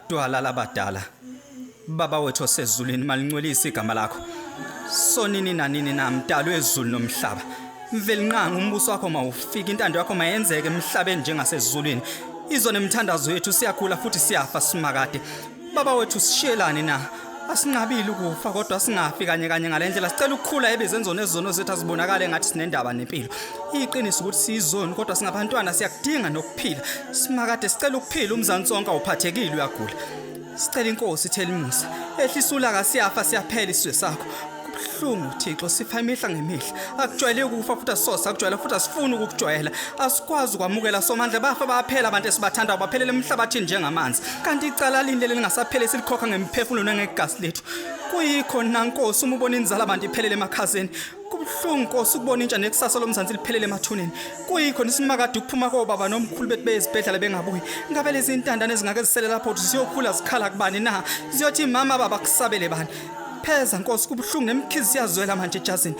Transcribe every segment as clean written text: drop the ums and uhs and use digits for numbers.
Dwala labadala baba wethu osezulwini malingcwelise igama lakho sonini nanini na mdalo wezulu nomhlaba mveli nqanga umbuso wakho mawufika intando yakho mayenzeke emhlabeni njengasezulwini izona emthandazo yethu siyakhula futhi siyafa simakade baba wethu sishiyelane na asinqabile ukufa kodwa singafi kanye ngalendlela sicela ukukhula ebezenzono ezono zethu azibonakale ngathi sinendaba nempilo iqiniso ukuthi siyizoni kodwa singabantwana siyakudinga nokuphila simakade sicela ukuphila uMzansi wonke awuphathekile uyagula sicela inkosi ithela imusa ehlisa ka siyafa siyaphela isizwe sakho kubuhlungu Thixo sifa imihla ngemihla akujwayele ukufa futhi asosa akujwayela futhi asifuna ukukujwayela asikwazi ukwamukela somandla bafa baphela abantu esibathanda baphelele emhlabathini njengamanzi kanti icala lindele lingasaphele silikhokha ngemphefumulo nangegasi lethu kuyikhona Nkosi uma ubona inzala abantu iphelele emakhazeni kubuhlungu Nkosi ukubona intsha nekusasa loMzansi liphelele emathuneni kuyikho isimakade ukuphuma kobaba nomkhulu bethu bezibhedlela bengabuyi ngabe lezi intandane ezingake zisele lapho ukuthi siyokhula zikhala kubani na ziyothi mama baba kusabele bani pheza Nkosi kubuhlungu nemkhizi siyazwela manje ejazini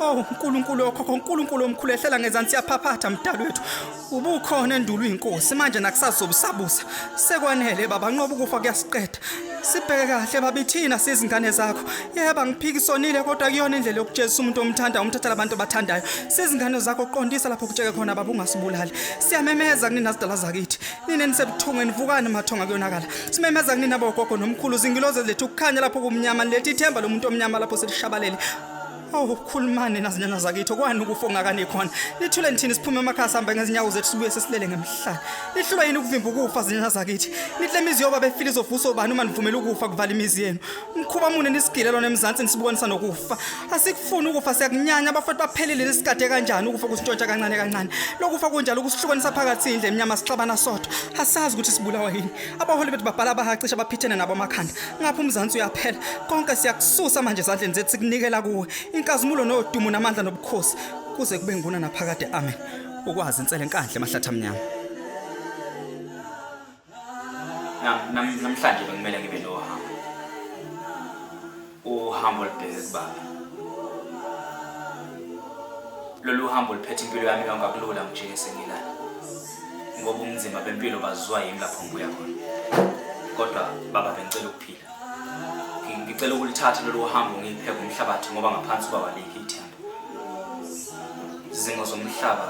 oh uNkulunkulu okhokho uNkulunkulu omkhulu ehlela ngezansi yaphaphatha mdalo wethu ubukhona endulo inkosi manje nakusazobusabusa sekwanele baba nqoba ukufa kuyasiqeda sibheke kahle babithina sizingane zakho yeba ngiphikisonile kodwa kuyona indlela yokujezisa umuntu omthanda umthathela abantu abathandayo sizingane zakho qondisa lapho kutsheke khona baba ungasibulali siyamemeza kunina zidala zakithi nine nisebuthongweni vukani mathonga kuyonakala simemeza kunina bogogo nomkhulu zingiloze lethu ukukhanya lapho kumnyama lethi ithemba lomuntu omnyama lapho selishabalele oh khulumane nazinyana zakithi kwani ukufa ongakani khona lithule nithini siphume emakhaya sihamba ngezinyawo zethu sibuye sesilele ngemhlanje lihlulwa yini ukuvimba ukufa zinyana zakithi nihle imizi yoba befile izovuso bani uma nivumela ukufa kuvala imizi yenu umkhuba mune nisigilelo neMzansi nisibonisa nokufa asikufuni ukufa siyakunyanya abafowethu baphelile nesikade kanjani ukufa kusintshontsha kancane lokufa kunjalo kusihlukanisa phakathi indle emnyama sixabana sodwa asazi ukuthi sibulawa yini abaholi bethu babhala bahacisha baphithene nabo amakhanda ngapha uMzansi uyaphela konke siyakususa manje ezandleni zethu sikunikela kuwe inkazimulo nodumo namandla nobukhosi kuze kube nguna naphakade amen ukwazi Nsele enkandla emahlathi amnyama namhlanje bekumele ngibe nohambo uhambo libheke kubaba lolu hambo liphethe impilo yami yonke akulula nje sengilana ngoba umzimba bempilo bazwa yimi lapho ngibuya khona kodwa baba bengicela ukuphila ngicela ukulithatha lolu hambo ngipheke umhlabathi ngoba ngaphansi kwaba likho ithemba izingo zomhlaba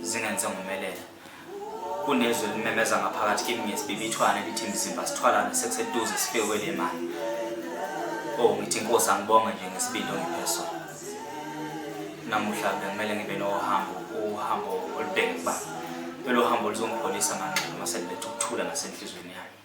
zingenze ngomelela kunezwe limemeza ngaphakathi kimi ngesibibithwane lithi imizimba sithwalana sekuseduze sifike kwelemali ngithi inkosi angibonga nje ngesibindi ongipheso namuhla bekumele ngibe uhambo olubheke kubaba lelo hambo lizongipholisa manje uma seliletha ukuthula nasenhlizweni yami